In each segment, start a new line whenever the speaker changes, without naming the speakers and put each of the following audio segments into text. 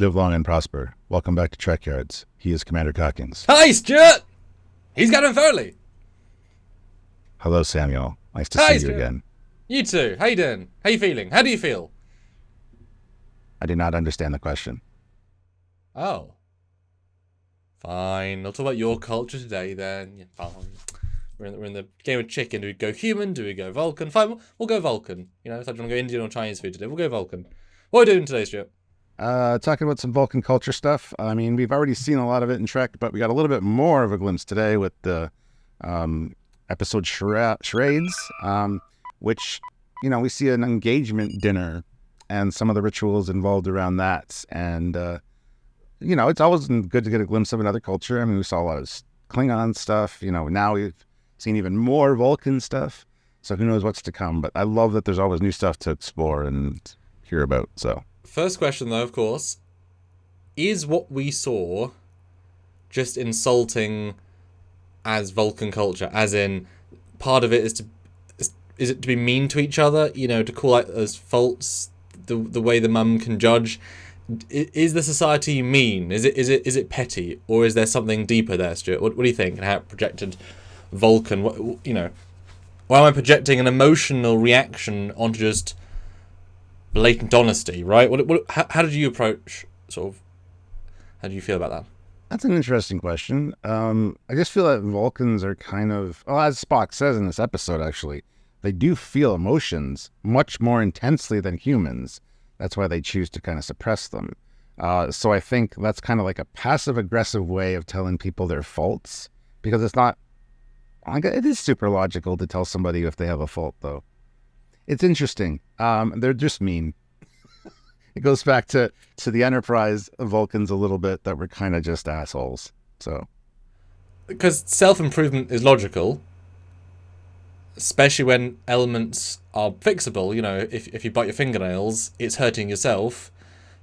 Live long and prosper. Welcome back to Trekyards. He is Commander Cockings.
Hi, Stuart! He's Captain Foley.
Hello, Samuel. Nice to
Hi,
see
Stuart.
you again.
You too. How you doing? How you feeling? How do you feel?
I did not understand the question.
Oh. Fine. I'll talk about your culture today then. Yeah, fine. We're in the game of chicken. Do we go human? Do we go Vulcan? Fine, we'll go Vulcan. You know, if I want to go Indian or Chinese food today, we'll go Vulcan. What are we doing today, Stuart?
Talking about some Vulcan culture stuff. I mean, we've already seen a lot of it in Trek, but we got a little bit more of a glimpse today with the episode Charades, which, you know, we see an engagement dinner and some of the rituals involved around that. And, you know, it's always good to get a glimpse of another culture. I mean, we saw a lot of Klingon stuff. You know, now we've seen even more Vulcan stuff. So who knows what's to come. But I love that there's always new stuff to explore and hear about, so...
First question, though, of course, is what we saw just insulting as Vulcan culture? As in, part of it is it to be mean to each other? You know, to call out as faults the way the mum can judge. Is the society mean? Is it petty, or is there something deeper there, Stuart? What do you think? And how it projected Vulcan? What, you know, why am I projecting an emotional reaction onto just blatant honesty, right? How did you approach, sort of, how do you feel about that?
That's an interesting question. I just feel that Vulcans are kind of, well, as Spock says in this episode, actually, they do feel emotions much more intensely than humans. That's why they choose to kind of suppress them. So I think that's kind of like a passive-aggressive way of telling people their faults, because it's not, it is super logical to tell somebody if they have a fault, though. It's interesting. They're just mean. It goes back to the Enterprise Vulcans a little bit, that were kind of just assholes. So,
because self-improvement is logical, especially when elements are fixable. You know, if you bite your fingernails, it's hurting yourself.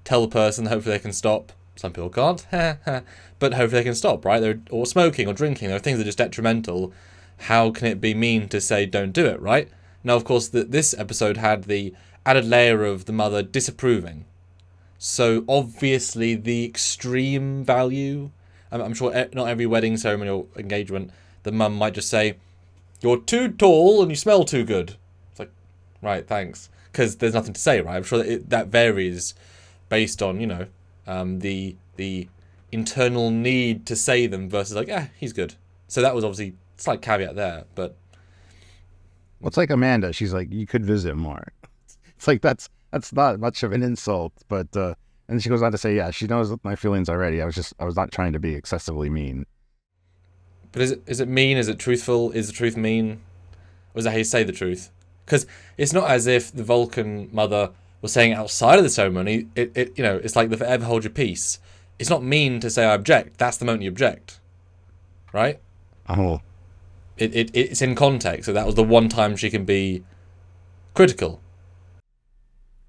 Tell the person, hopefully they can stop. Some people can't, but hopefully they can stop, right? Or smoking or drinking. There are things that are just detrimental. How can it be mean to say don't do it, right? Now, of course, this episode had the added layer of the mother disapproving. So, obviously, the extreme value... I'm sure not every wedding ceremony or engagement, the mum might just say, "You're too tall and you smell too good." It's like, right, thanks. Because there's nothing to say, right? I'm sure that varies based on, you know, the internal need to say them versus like, he's good. So that was obviously a slight caveat there, but...
Well, it's like Amanda. She's like, you could visit more. It's like, that's not much of an insult, but, and she goes on to say, yeah, she knows my feelings already. I was not trying to be excessively mean.
But is it mean? Is it truthful? Is the truth mean? Or is that how you say the truth? Because it's not as if the Vulcan mother was saying outside of the ceremony, you know, it's like the forever hold your peace. It's not mean to say I object. That's the moment you object. Right?
Oh.
It's in context, so that was the one time she can be critical.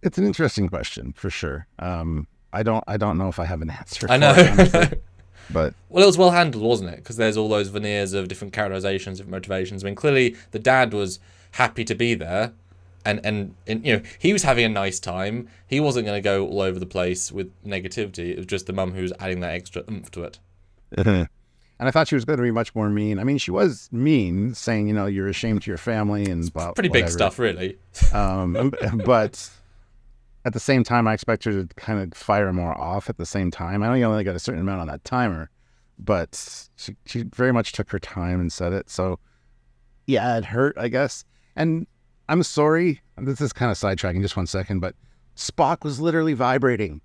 It's an interesting question, for sure. I don't know if I have an answer for
I know.
it, honestly, but... Well,
it was well handled, wasn't it? Because there's all those veneers of different characterizations, different motivations. I mean, clearly the dad was happy to be there, and you know, he was having a nice time. He wasn't going to go all over the place with negativity. It was just the mum who was adding that extra oomph to it.
And I thought she was going to be much more mean. I mean, she was mean, saying, you know, you're ashamed to your family and blah,
pretty
whatever.
Big stuff, really.
But at the same time, I expect her to kind of fire more off at the same time. I know you only got a certain amount on that timer, but she very much took her time and said it. So, yeah, it hurt, I guess. And I'm sorry, this is kind of sidetracking just 1 second, but Spock was literally vibrating.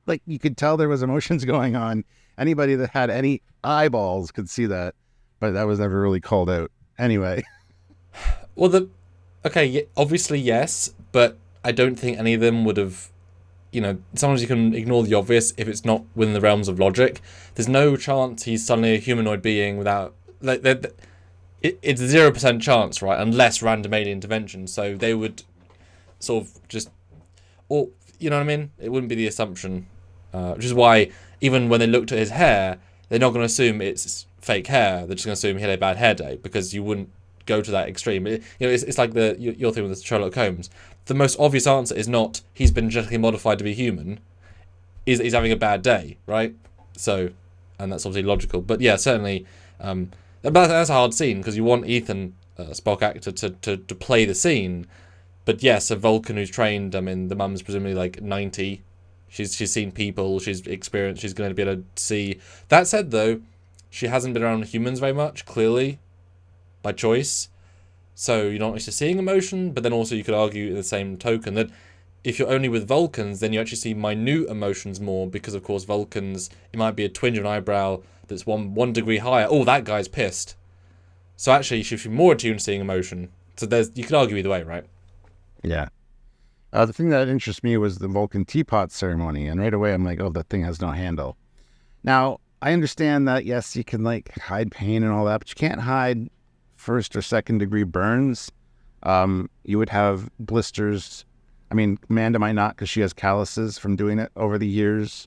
Like, you could tell there was emotions going on. Anybody that had any eyeballs could see that, but that was never really called out. Anyway.
Well, obviously yes, but I don't think any of them would have, you know, sometimes you can ignore the obvious if it's not within the realms of logic. There's no chance he's suddenly a humanoid being without, like, it's a 0% chance, right, unless random alien intervention, so they would sort of just, or, you know what I mean? It wouldn't be the assumption, which is why even when they looked at his hair, they're not going to assume it's fake hair. They're just going to assume he had a bad hair day, because you wouldn't go to that extreme. It's like your thing with the Sherlock Holmes. The most obvious answer is not he's been genetically modified to be human. he's having a bad day, right? So, and that's obviously logical. But yeah, certainly, but that's a hard scene because you want Ethan, Spock actor, to play the scene. But yes, a Vulcan who's trained. I mean, the mum's presumably like 90. She's seen people. She's experienced. She's going to be able to see. That said, though, she hasn't been around humans very much. Clearly, by choice. So you're not used to seeing emotion. But then also you could argue in the same token that if you're only with Vulcans, then you actually see minute emotions more because, of course, Vulcans, it might be a twinge of an eyebrow that's one degree higher. Oh, that guy's pissed. So actually, you should be more attuned to seeing emotion. So you could argue either way, right?
Yeah. The thing that interests me was the Vulcan teapot ceremony, and right away I'm like, oh, that thing has no handle. Now, I understand that, yes, you can like hide pain and all that, but you can't hide first or second degree burns. You would have blisters. I mean, Amanda might not because she has calluses from doing it over the years.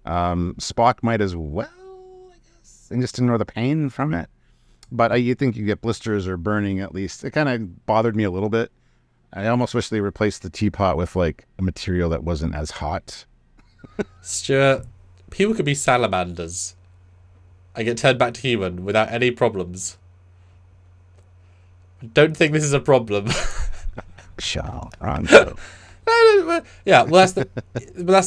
Spock might as well, I guess, and just ignore the pain from it. But you think you get blisters or burning at least. It kind of bothered me a little bit. I almost wish they replaced the teapot with like a material that wasn't as hot.
Stuart, people could be salamanders. I get turned back to human without any problems. Don't think this is a problem. Yeah, well, that's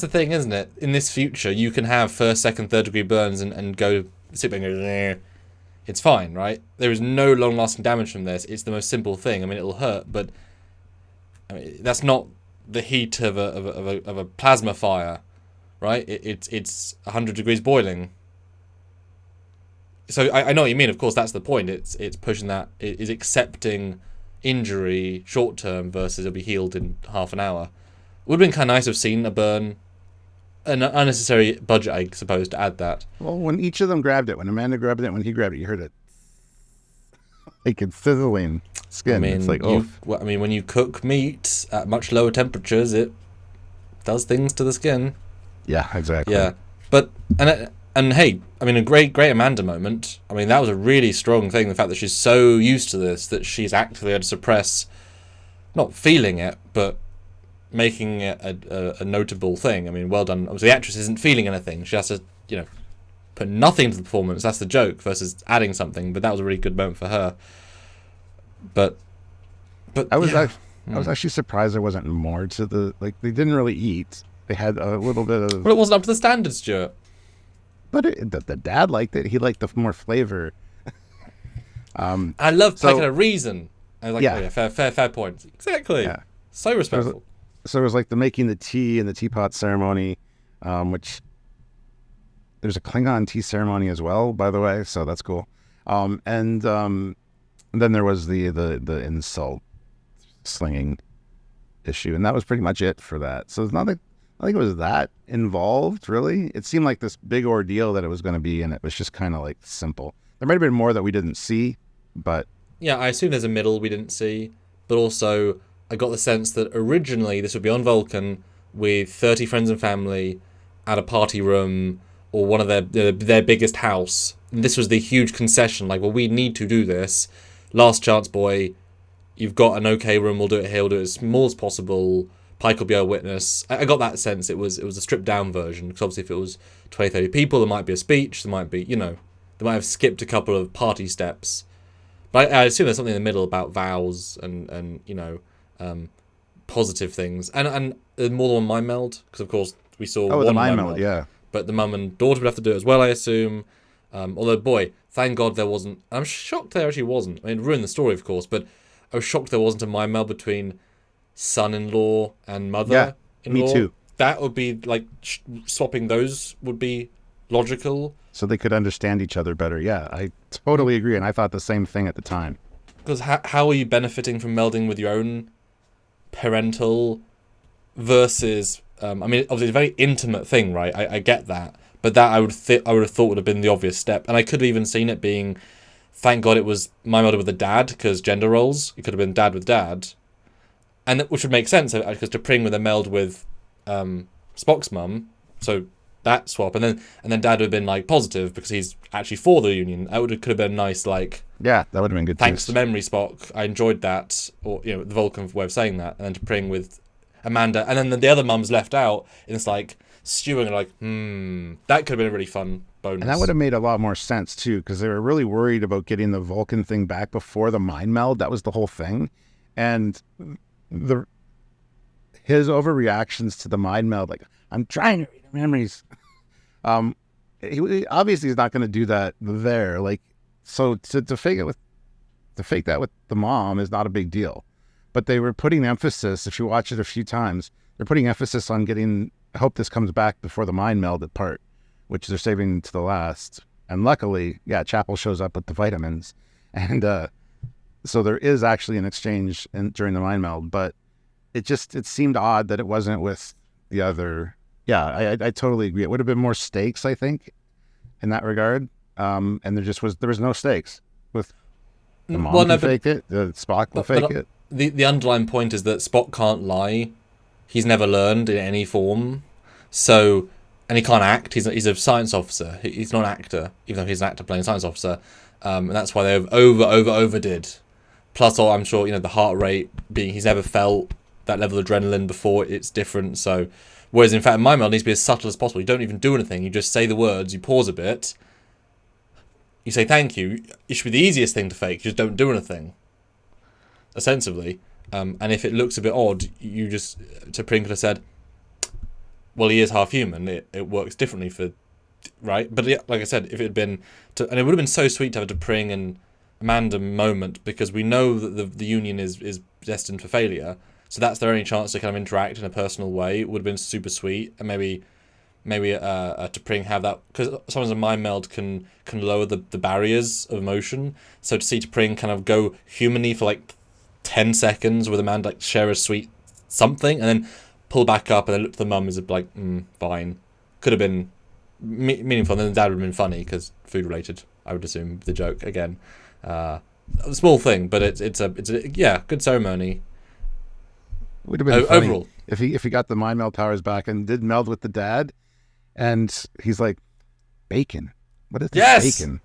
the thing, isn't it? In this future, you can have first, second, third degree burns and go sit back and go, it's fine, right? There is no long-lasting damage from this. It's the most simple thing. I mean, it'll hurt, but I mean, that's not the heat of a plasma fire, right? It's 100 degrees boiling. So I know what you mean. Of course, that's the point. It's pushing that. It is accepting injury short term versus it'll be healed in half an hour. Would have been kind of nice to have seen a burn. An unnecessary budget, I suppose, to add that.
Well, when each of them grabbed it, when Amanda grabbed it, when he grabbed it, you heard it. Like it's sizzling skin.
I mean,
it's like,
when you cook meat at much lower temperatures, it does things to the skin.
Yeah, exactly.
Yeah, but and hey, I mean, a great Amanda moment. I mean, that was a really strong thing. The fact that she's so used to this that she's actively had to suppress, not feeling it, but making it a notable thing. I mean, well done. Obviously, the actress isn't feeling anything. She has to, put nothing to the performance. That's the joke versus adding something. But that was a really good moment for her. But
I was actually surprised there wasn't more to the they didn't really eat. They had a little bit of.
Well, it wasn't up to the standards, Stuart.
But the dad liked it. He liked the more flavor.
I love taking a reason. I was like,
yeah.
Oh, yeah, fair point. Exactly. Yeah. So respectful.
So it was like the making the tea and the teapot ceremony, which there's a Klingon tea ceremony as well, by the way. So that's cool. And then there was the insult slinging issue, and that was pretty much it for that. So it's nothing. I think it was that involved, really. It seemed like this big ordeal that it was going to be, and it was just kind of like simple. There might have been more that we didn't see, but
yeah, I assume there's a middle we didn't see, but also I got the sense that originally this would be on Vulcan with 30 friends and family at a party room or one of their biggest house. And this was the huge concession, like, well, we need to do this. Last chance, boy. You've got an okay room, we'll do it here, we'll do it as small as possible. Pike will be our witness. I got that sense it was a stripped down version, because obviously if it was 20, 30 people, there might be a speech, there might be, they might have skipped a couple of party steps. But I assume there's something in the middle about vows and positive things. And more than one mind meld, because of course we saw one
the mind meld, yeah.
But the mum and daughter would have to do it as well, I assume. Although, boy, thank God there wasn't. I'm shocked there actually wasn't. I mean, it ruined the story, of course, but I was shocked there wasn't a mind meld between son-in-law and mother-in-law.
Yeah, me too.
That would be, like, swapping those would be logical.
So they could understand each other better. Yeah, I totally agree, and I thought the same thing at the time.
Because how are you benefiting from melding with your own parental versus... I mean, obviously, it's a very intimate thing, right? I get that. But that I would have thought would have been the obvious step. And I could have even seen it being, thank God it was my mother with a dad, because gender roles. It could have been dad with dad. And which would make sense, because T'Pring with a meld with Spock's mum. So that swap. And then dad would have been, like, positive, because he's actually for the Union. That could have been nice, like...
Yeah, that would have been good.
Thanks to the memory, Spock. I enjoyed that. Or, the Vulcan way of saying that. And then T'Pring with Amanda. And then the other mum's left out. And it's like, stewing like, that could have been a really fun bonus.
And that would have made a lot more sense too, because they were really worried about getting the Vulcan thing back before the mind meld. That was the whole thing. And his overreactions to the mind meld, like, I'm trying to read the memories. He obviously is not going to do that there. Like, so to fake that with the mom is not a big deal. But they were putting emphasis, if you watch it a few times, they're putting emphasis on getting, I hope this comes back before the mind melded part, which they're saving to the last. And luckily, Chapel shows up with the vitamins. And so there is actually an exchange during the mind meld, but it seemed odd that it wasn't with the other. Yeah, I totally agree. It would have been more stakes, I think, in that regard. And there was no stakes with the mom can fake it, the Spock will fake it.
The underlying point is that Spock can't lie. He's never learned in any form. So, and he can't act. He's a science officer. He's not an actor, even though he's an actor playing a science officer. And that's why they overdid. Plus, I'm sure, the heart rate being, he's never felt that level of adrenaline before. It's different. So, whereas in fact, mind meld needs to be as subtle as possible. You don't even do anything. You just say the words. You pause a bit. You say thank you. It should be the easiest thing to fake. You just don't do anything. Ostensibly. And if it looks a bit odd, you just, T'Pring could have said, well, he is half human. It works differently right? But like I said, if it had been, and it would have been so sweet to have a T'Pring and Amanda moment, because we know that the union is destined for failure. So that's their only chance to kind of interact in a personal way. It would have been super sweet. And maybe T'Pring have that, because sometimes a mind meld can lower the barriers of emotion. So to see T'Pring kind of go humanly for like 10 seconds with Amanda, like share a sweet something, and then pull back up and then look to the mum as like, fine. Could have been meaningful, and then the dad would have been funny because food related, I would assume, the joke again. A small thing, but it's a good ceremony.
Would have been funny
overall
if he got the mind meld powers back and did meld with the dad, and he's like, bacon. What is this bacon?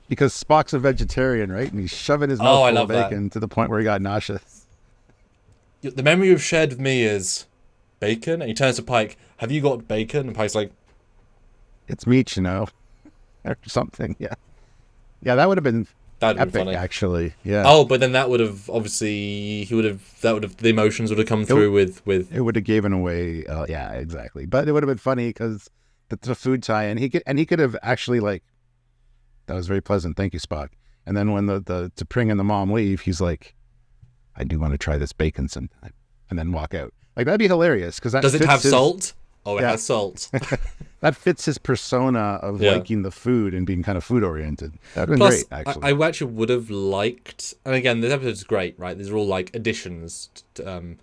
Because Spock's a vegetarian, right? And he's shoving his mouth full of bacon to the point where he got nauseous.
The memory you've shared with me is bacon, and he turns to Pike, have you got bacon? And Pike's like,
it's meat, or something. Yeah, that would have been epic,
funny,
actually. Yeah.
Oh, but then that would have obviously the emotions would have come through with
it would have given away. Yeah, exactly. But it would have been funny because the food tie-in, he could have actually like, that was very pleasant. Thank you, Spock. And then when the T'Pring and the mom leave, he's like, I do want to try this bacon sometime, and then walk out. Like, that'd be hilarious, because that
does it have salt? Oh, it has salt.
That fits his persona of liking the food and being kind of food oriented. That'd been great, actually.
I actually would have liked, and again, this episode's great, right? These are all like additions to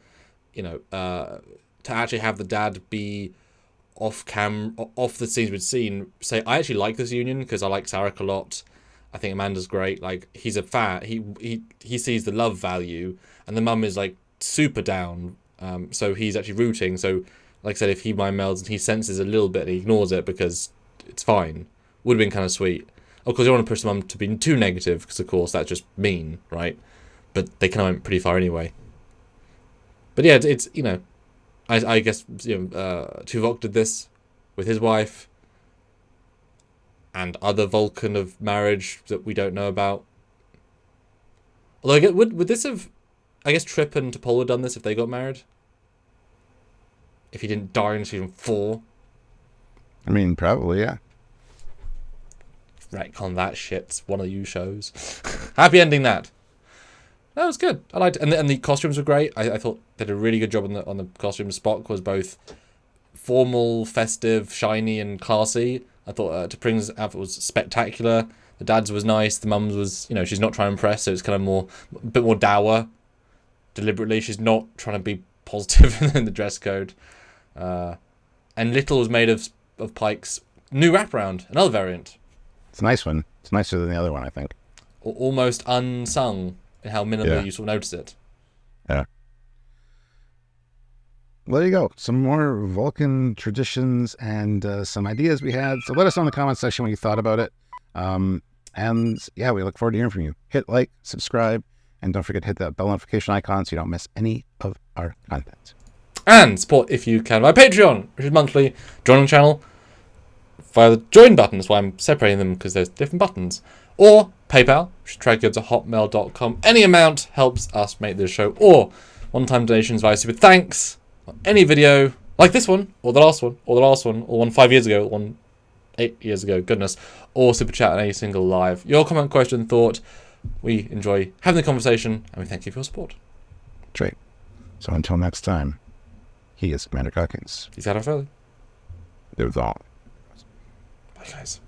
actually have the dad be off the scenes we'd seen, say, I actually like this union because I like Sarek a lot. I think Amanda's great. Like, he's a fan. He sees the love value, and the mum is like super down. So he's actually rooting. So, like I said, if he mind melds and he senses a little bit and he ignores it because it's fine, would have been kind of sweet. Of course, you don't want to push the mum to be too negative because, of course, that's just mean, right? But they kind of went pretty far anyway. But yeah, it's I guess Tuvok did this with his wife and other Vulcan of marriage that we don't know about. Although, would this have, I guess Trip and T'Pol would have done this if they got married? If he didn't die in season 4?
I mean, probably, yeah.
Retcon that shit. It's one of you shows. Happy ending that. That was good. I liked it. And the costumes were great. I thought they did a really good job on the costumes. Spock was both formal, festive, shiny, and classy. I thought T'Pring's outfit was spectacular. The dad's was nice. The mum's was, she's not trying to impress, so it's kind of a bit more dour. Deliberately, she's not trying to be positive in the dress code. And Little was made of Pike's new wraparound, another variant.
It's a nice one. It's nicer than the other one, I think.
Almost unsung in how minimally you sort of notice it.
Yeah. Well, there you go. Some more Vulcan traditions and some ideas we had. So let us know in the comment section what you thought about it. And yeah, we look forward to hearing from you. Hit like, subscribe, and don't forget to hit that bell notification icon so you don't miss any of our content.
And support if you can via Patreon, which is monthly. Join the channel via the join button. That's why I'm separating them, because there's different buttons. Or PayPal, which is trekyards@hotmail.com. Any amount helps us make this show. Or one-time donations via Super Thanks on any video, like this one, or the last one, or the last one, or one 5 years ago, one 8 years ago, goodness. Or Super Chat on any single live. Your comment, question, thought. We enjoy having the conversation, and we thank you for your support.
Great. So until next time, he is Commander Cockings.
He's Adam Foley.
There's all.
Bye, guys.